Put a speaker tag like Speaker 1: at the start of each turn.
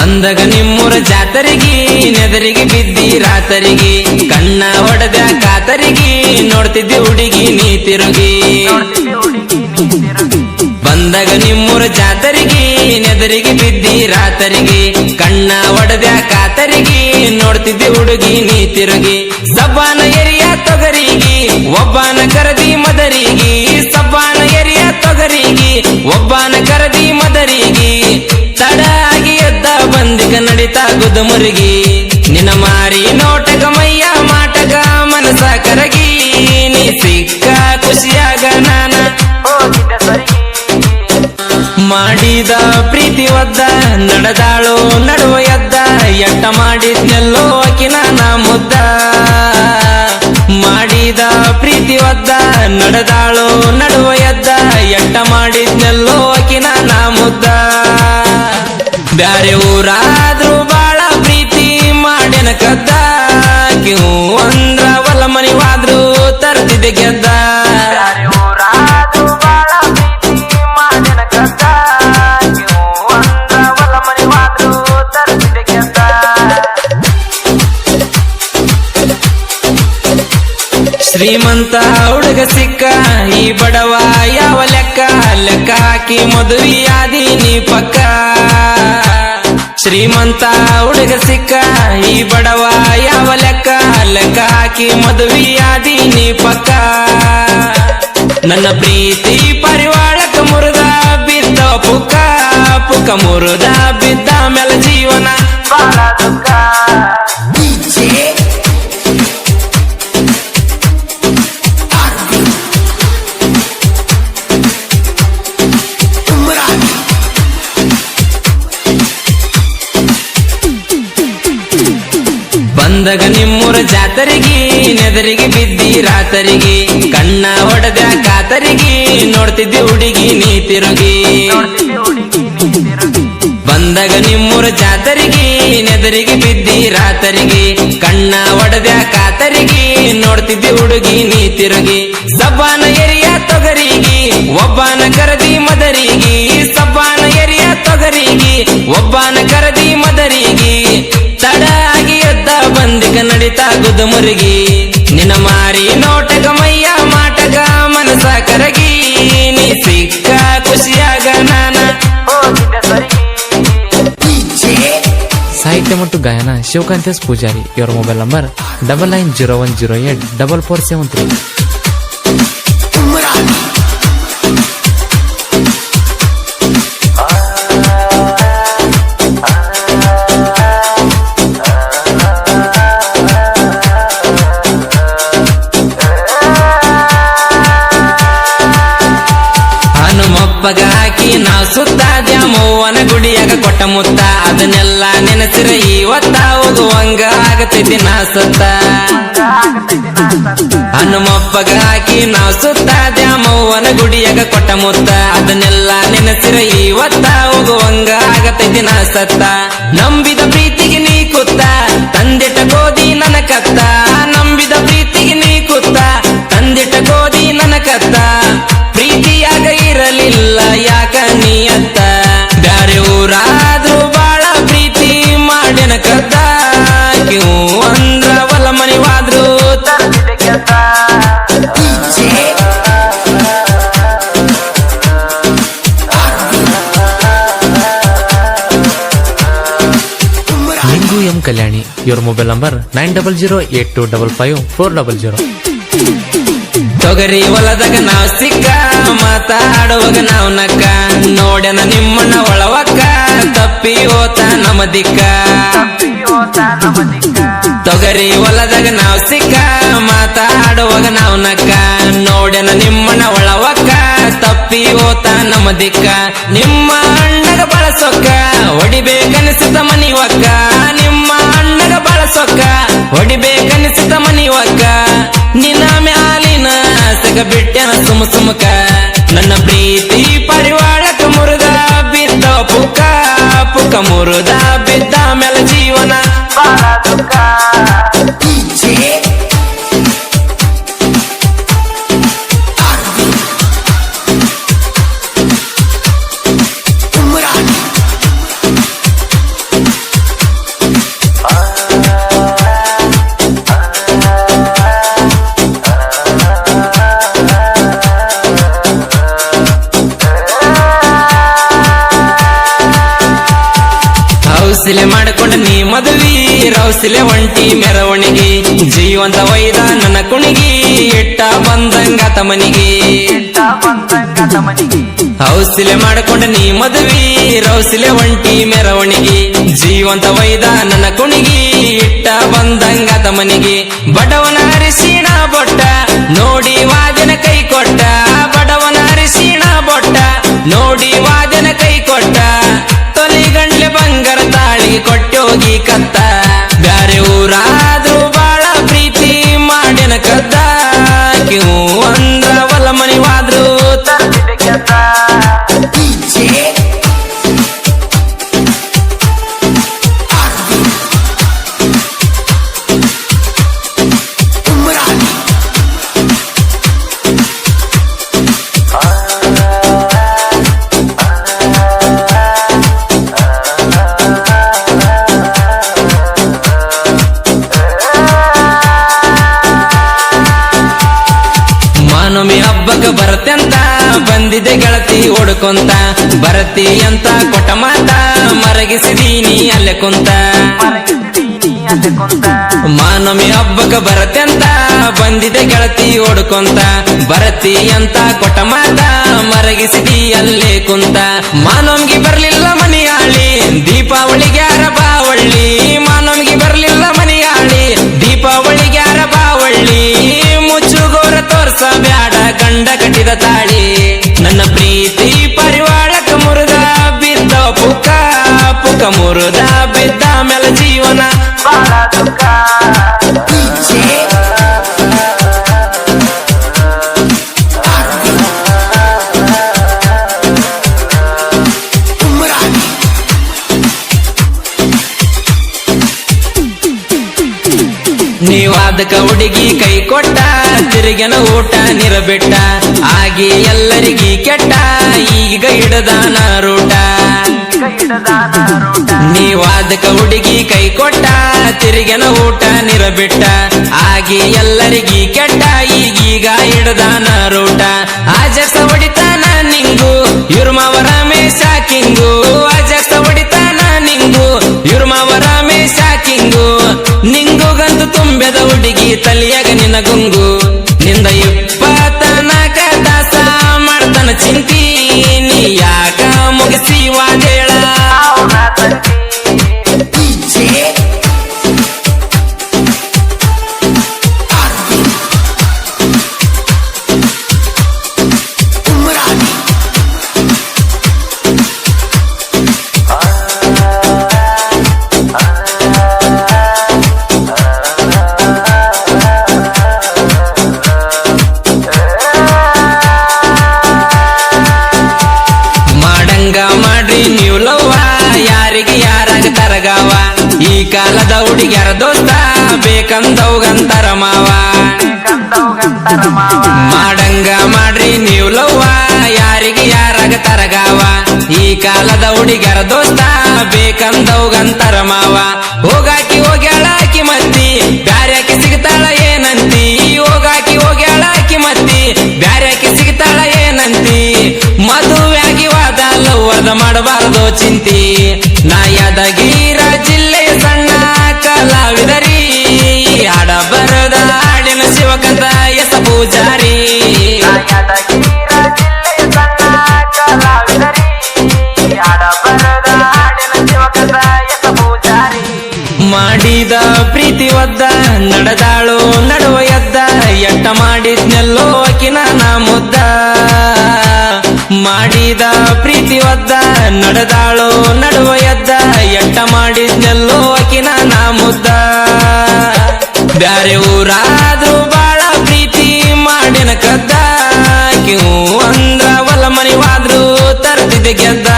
Speaker 1: ಬಂದಾಗ ನಿಮ್ಮೂರ ಜಾತರಿಗೆ ನೆದರಿಗೆ ಬಿದ್ದಿ ರಾತರಿಗೆ ಕಣ್ಣ ಹೊಡೆದ ಕಾತರಿಗೆ ನೋಡ್ತಿದ್ದಿ ಹುಡುಗಿ ನೀ ತಿರುಗಿ ಬಂದಾಗ ನಿಮ್ಮೂರ ಜಾತರಿಗೆ ನೆದರಿಗೆ ಬಿದ್ದಿ ರಾತರಿಗೆ ಕಣ್ಣ ಹೊಡೆದ ಕಾತರಿಗೆ ನೋಡ್ತಿದ್ದಿ ಹುಡುಗಿ ನೀ ತಿರುಗಿ ಸಬ್ಬಾನ ಎರಿಯ ತೊಗರಿಗೆ ಒಬ್ಬನ ಕರದಿ ಮದರಿಗೆ ಸಬ್ಬಾನ ಎರಿಯ ತೊಗರಿಗೆ ಒಬ್ಬನ ಕರದಿ ಮದರಿಗೆ ತಡ ಆಗಿ ಎದ್ದ ಬಂದಿಗ ನಡಿತಾ ಗುದುಮುರುಗಿ ನಿನ್ನ ಮಾರಿ ನೋಟಗ ಮಯ್ಯ ಮಾಟಗ ಮನಸ ಕರಗಿ ನೀ ಸಿಕ್ಕ ಖುಷಿಯಾಗ ನಾನ ಮಾಡಿದ ಪ್ರೀತಿ ಒದ್ದ ನಡೆದಾಳು ನಡುವ ಎದ್ದ ಎಟ್ಟ ಮಾಡಿದ್ನೆಲ್ಲೋ ಅಕಿನ ನಾ ಮುದ್ದ ಮಾಡಿದ ಪ್ರೀತಿ ಒದ್ದ ನಡೆದಾಳು ನಡುವ ಎದ್ದ ಎಟ್ಟ ಮಾಡಿದ್ನೆಲ್ಲೋ ಅಕಿನ ನಾ ಮುದ್ದ ಬ್ಯಾರೆ ಊರಾದ್ರೂ ಬಾಳ ಪ್ರೀತಿ ಮಾಡ್ಯನ ಕದ್ದ ಕಿವು ಅಂದ್ರ ಹೊಲ ಮನಿವಾದ್ರೂ ತರ್ತಿದ್ದೆ ಗೆದ್ದ ಶ್ರೀಮಂತ ಹುಡುಗ ಸಿಕ್ಕ ಈ ಬಡವ ಯಾವ ಲೆಕ್ಕ ಲೆಕ್ಕ ಹಾಕಿ ಮದುವೆಯಾದಿ ನೀ ಪಕ್ಕ ಶ್ರೀಮಂತ ಹುಡುಗ ಸಿಕ್ಕ ಈ ಬಡವ ಯಾವ ಲೆಕ್ಕ ಲೆಕ್ಕ ಹಾಕಿ ಮದುವೆಯಾದಿ ನೀ ಪಕ್ಕ ನನ್ನ ಪ್ರೀತಿ ಪರಿವಾಳಕ ಮುರಿದ ಬಿದ್ದ ಪುಕ್ಕ ಪುಕ್ಕ ಮುರಿದ ಬಿದ್ದ ಮೇಲೆ ಜೀವನ ಬಾಳ ದುಃಖ ಬಂದಾಗ ನಿಮ್ಮೂರ ಜಾತರಿಗೆ ನೆದರಿಗೆ ಬಿದ್ದಿ ರಾತರಿಗೆ ಕಣ್ಣ ಹೊಡೆದ ಕಾತರಿಗೆ ನೋಡ್ತಿದ್ದಿ ಹುಡುಗಿ ನೀ ತಿರುಗಿ ಬಂದಾಗ ನಿಮ್ಮೂರ ಜಾತರಿಗೆ ನೆದರಿಗೆ ಬಿದ್ದಿ ರಾತರಿಗೆ ಕಣ್ಣ ಹೊಡೆದ ಕಾತರಿಗೆ ನೋಡ್ತಿದ್ದಿ ಹುಡುಗಿ ನೀ ತಿರುಗಿ ಸಬ್ಬಾನ ಎರಿಯ ತೊಗರಿಗೆ ಒಬ್ಬನ ಕರದಿ ಮದರಿಗೆ ಸಬ್ಬಾನ ಎರಿಯ ತೊಗರಿಗೆ ಒಬ್ಬನ ಕರದಿ ಮದರಿಗೆ ತಡ ಆಗಿ ಎದ್ದ ಬಂದಿಗ ನಡಿತಾ ಗುದುಮುರುಗಿ ನಿನ್ನ ಮಾರಿ ನೋಟಗ ಮಯ್ಯ ಮಾಟಗ ಮನಸ ಕರಗಿ ನೀ ಸಿಕ್ಕ ಖುಷಿಯಾಗ ನಾನ
Speaker 2: ಸಾಹಿತ್ಯ ಮತ್ತು ಗಾಯನ ಶಿವಕಾಂತೇಶ್ ಪೂಜಾರಿ. ಇವರ ಮೊಬೈಲ್ ನಂಬರ್ 9901084473.
Speaker 1: ಹನುಮಪ್ಪಗ ಹಾಕಿ ನಾವು ಸುತ್ತ ದ್ಯಾಮವ್ವನ ಗುಡಿಯಾಗ ಕೊಟ್ಟ ಮುತ್ತ ಅದನ್ನೆಲ್ಲ ನೆನೆಸಿರ ಇವತ್ತ ಹೋಗುವಂಗ ಆಗತೈತಿ ನಾ ಸತ್ತ ಹನುಮಪ್ಪಗ ಹಾಕಿ ನಾವು ಸುತ್ತ ದ್ಯಾಮವ್ವನ ಗುಡಿಯಾಗ ಕೊಟ್ಟ ಮುತ್ತ ಅದನ್ನೆಲ್ಲ ನೆನೆಸಿರ ಇವತ್ತ ಹೋಗುವಂಗ ಆಗತೈತಿ ನಾ ಸತ್ತ ನಂಬಿದ ಪ್ರೀತಿಗೆ ನೀ ಕುತ್ತ ತಂದಿಟ್ಟ ಗೋದಿ ನನ್ನ ಕತ್ತ ನಂಬಿದ ಪ್ರೀತಿಗೆ ನೀ ಕುತ್ತ ತಂದಿಟ್ಟ ಗೋದಿ ನನ್ನ ಕತ್ತ ಪ್ರೀತಿಯಾಗ ಇರಲಿಲ್ಲ ಯಾಕ ನೀ ಅತ್ತ ಬ್ಯಾರೆ ಊರಾದ್ರೂ ಬಾಳ ಪ್ರೀತಿ ಮಾಡ್ಯನ ಕದ್ದ ಕಿವು ಅಂದ್ರ ಹೊಲ ಮನಿವಾದ್ರೂ ತರ್ತಿದ್ದೆ ಗೆದ್ದ
Speaker 2: ಲಿಂಗು ಎಂ ಕಲ್ಯಾಣಿ. ಇವರ ಮೊಬೈಲ್ ನಂಬರ್ 9008255400.
Speaker 1: ತೊಗರಿ ಹೊಲದಾಗ ನಾವ್ ಸಿಕ್ಕ ಮಾತಾಡುವಾಗ ನಾವ್ ನಕ್ಕ ನೋಡ್ಯನ ನಿಮ್ಮನ್ನ ಒಳವಕ್ಕ ತಪ್ಪಿ ಹೋತ ನಮ್ಮ ದಿಕ್ಕ ತೊಗರಿ ಹೊಲದಾಗ ನಾವ್ ಸಿಕ್ಕ ಮಾತಾಡುವಾಗ ನಾವ್ ನಕ್ಕ ನೋಡ್ಯನ ನಿಮ್ಮನ್ನ ಒಳವಕ್ಕ ತಪ್ಪಿ ಹೋತ ನಮ್ಮ ದಿಕ್ಕ ನಿಮ್ಮ ಅಣ್ಣಗ ಬಳಸೊಕ್ಕ ಹೊಡಿಬೇಕನಿಸಿದ ಮನಿವಕ್ಕ ನಿಮ್ಮ ಅಣ್ಣಗ ಬಳಸೊಕ್ಕ ಹೊಡಿಬೇಕನಿಸಿದ ಮನಿವಕ್ಕ ನಿನ್ನ ಮ್ಯಾಲಿನ ಸಗ ಬಿಟ್ಟೆನ ಸುಮ ಸುಮಕ ನನ್ನ ಪ್ರೀತಿ ಪರಿವಾಳಕ ಮುರಿದ ಬಿದ್ದ ಪುಕ್ಕ ಪುಕ್ಕ ಮುರಿದ ಬಿದ್ದ ಮೇಲೆ ಜೀವನ ಬಾಳ ದುಃಖ ಹೌಸಿಲೆ ಮಾಡ್ಕೊಂಡ ನೀ ಮದುವಿ ರೌಸಿಲೆ ಒಂಟಿ ಮೆರವಣಿಗೆ ಜೀವಂತ ವೈದ ನನ್ನ ಕುಣಿಗಿ ಇಟ್ಟ ಬಂದಂಗಾತ ಮನಿಗೆ ಹೌಸಿಲೆ ಮಾಡ್ಕೊಂಡ ನೀ ಮದುವಿ ರೌಸಿಲೆ ಒಂಟಿ ಮೆರವಣಿಗೆ ಜೀವಂತ ವೈದ ನನ್ನ ಕುಣಿಗಿ ಇಟ್ಟ ಬಂದಂಗಾತ ಮನಿಗೆ ಬಡವನ ಅರಿಶಿಣ ಬೊಟ್ಟ ನೋಡಿ ವಾದನ ಕೈ ಕೊಟ್ಟ ಬಡವನ ಅರಿಶಿಣ ಬೊಟ್ಟ ನೋಡಿ ವಾದನ ಕೈ ಕೊಟ್ಟ ತೊಲಿಗಂಡ್ಲೆ ಬಂಗಾರ ತಾಳಿ ಕೊಟ್ಟೋಗಿ ಕತ್ತ ಬ್ಯಾರೆ ಊರಾದ್ರೂ ಬಾಳ ಪ್ರೀತಿ ಮಾಡಿನ ಕದ್ದ ಕಿವು ಅಂದ್ರ ಹೊಲ ಮನಿವಾದ್ರು ತರ್ತಿದೆ ಕೆತ್ತ ಮಾನೊಮ್ಮೆ ಹಬ್ಬಕ್ಕೆ ಬರತ್ತೆಂತ ಬಂದಿದೆ ಗೆಳತಿ ಓಡ್ಕೊಂತ ಬರತಿ ಅಂತ ಕೊಟ್ಟ ಮಾತ ಮರಗಿಸಿದೀನಿ ಅಲ್ಲೇ ಕುಂತ ಮಾನೊಮ್ಮೆ ಹಬ್ಬಕ್ಕೆ ಬರತ್ತೆಂತ ಬಂದಿದೆ ಗೆಳತಿ ಓಡ್ಕೊಂತ ಬರತಿ ಅಂತ ಕೊಟ್ಟ ಮಾತ ಮರಗಿಸಿದಿ ಅಲ್ಲೇ ಕುಂತ ಮಾನೊಮ್ಗೆ ಬರ್ಲಿಲ್ಲ ಮನಿಯಾಳಿ ದೀಪಾವಳಿಗ್ಯಾರ ಬಾವಳ್ಳಿ ಮಾನೊಮ್ಗೆ ಬರ್ಲಿಲ್ಲ ಮನಿಯಾಳಿ ದೀಪಾವಳಿಗ್ಯಾರ ಬಾವಳ್ಳಿ ಮುಚ್ಚುಗೋರ ತೋರ್ಸ ಬ್ಯಾಡ ಗಂಡ ಕಟ್ಟಿದ ತಾಳಿ ನನ್ನ ಪ್ರೀತಿ ಪರಿವಾಳಕ ಮುರಿದ ಬಿದ್ದ ಪುಕ್ಕ ಪುಕ್ಕ ಮುರಿದ ಬಿದ್ದ ಮೇಲೆ ಜೀವನ ಬಾಳ ದುಃಖ ನೀವಾದಕ ಹುಡುಗಿ ಕೈ ಕೊಟ್ಟ ತಿರುಗಿನ ಊಟ ನಿರಬಿಟ್ಟ ಆಗಿ ಎಲ್ಲರಿಗಿ ಕೆಟ್ಟ ಈಗ ಹಿಡದಾನ ರೂಟ ನೀವಾದಕ ಹುಡುಗಿ ಕೈ ಕೊಟ್ಟ ತಿರುಗಿನ ಊಟ ನಿರಬಿಟ್ಟ ಆಗಿ ಎಲ್ಲರಿಗಿ ಕೆಟ್ಟ ಈಗೀಗ ಹಿಡದಾನ ರೂಟ ಆಜಸ ಹೊಡಿತಾನ ನಿಂಗು ಇರ್ಮವರ ಮೇಷ ಕಿಂಗು ಆಜಸ ಹೊಡಿತಾನ ನಿಂಗು ಇರ್ಮವರ ಮೇಷ ಕಿಂಗು ನಿಂಗುಗಂತೂ ತುಂಬೆದ ಹುಡುಗಿ ತಲಿಯಾಗ ನಿನ್ನ ಗುಂಗು ನಿಂದ 24 ತಾಸ ಮಾಡ್ತಾನ ಚಿಂತಿ ನೀ ಯಾಕ ಮುಗಿಸಿ ವಾದೇಳ ಮಾಡ್ರಿ ನೀವು ಲವ್ವ ಯಾರಿಗೆ ಯಾರಾಗ ತರಗಾವ ಈ ಕಾಲದ ಹುಡುಗ್ಯಾರ ದೋಸ್ತ ಬೇಕಂದವ್ಗಂತರ ಮಾವ ಮಾಡಂಗ ಮಾಡ್ರಿ ನೀವು ಲವ್ವ ಯಾರಿಗೆ ಯಾರಾಗ ತರಗಾವ ಈ ಕಾಲದ ಹುಡುಗ್ಯಾರ ದೋಸ್ತ ಬೇಕಂದವ್ಗಂತರ ಮಾವ ಹೋಗಾಕಿ ಹೋಗ್ಯಾಳಾಕಿ ಮತ್ತಿ ಬ್ಯಾರ್ಯಾಕಿ ಸಿಗ್ತಾಳ ಏನಂತಿ ಹೋಗಾಕಿ ಹೋಗ್ಯಾಳಾಕಿ ಮತ್ತಿ ಬ್ಯಾರ್ಯಾಕಿ ಸಿಗ್ತಾಳ ಏನಂತಿ ಮದುವೆಯಾಗಿ ವಾದ ಲವ್ವದ ಮಾಡಬಾರದು ಚಿಂತಿ ನಾ ಯಾದಗಿರ ಜಿಲ್ಲೆಯ ಸಣ್ಣ ಕಲಾವಿದರಿ ಹಾಡ ಬರದ ಹಾಡಿನ ಶಿವಕಂತ ಎಸ ಪೂಜಾರಿ ಮಾಡಿದ ಪ್ರೀತಿ ಒದ್ದ ನಡೆದಾಳು ನಡುವ ಎದ್ದ ಎಟ್ಟ ಮಾಡಿದ್ನೆಲ್ಲೋ ಅಕಿನ ನಾ ಮುದ್ದ ಮಾಡಿದ ಪ್ರೀತಿ ಒದ್ದ ನಡೆದಾಳು ನಡುವ ಎದ್ದ ಎಟ್ಟ ಮಾಡಿದ್ನೆಲ್ಲೋ ಅಕಿನ ನಾ ಮುದ್ದ ಬ್ಯಾರೆ ಊರಾದ್ರೂ ಬಾಳ ಪ್ರೀತಿ ಮಾಡಿನ ಕದ್ದ ಕಿವು ಅಂದ್ರ ಹೊಲ ಮನಿವಾದ್ರು ತರ್ತಿದೆ ಗೆದ್ದ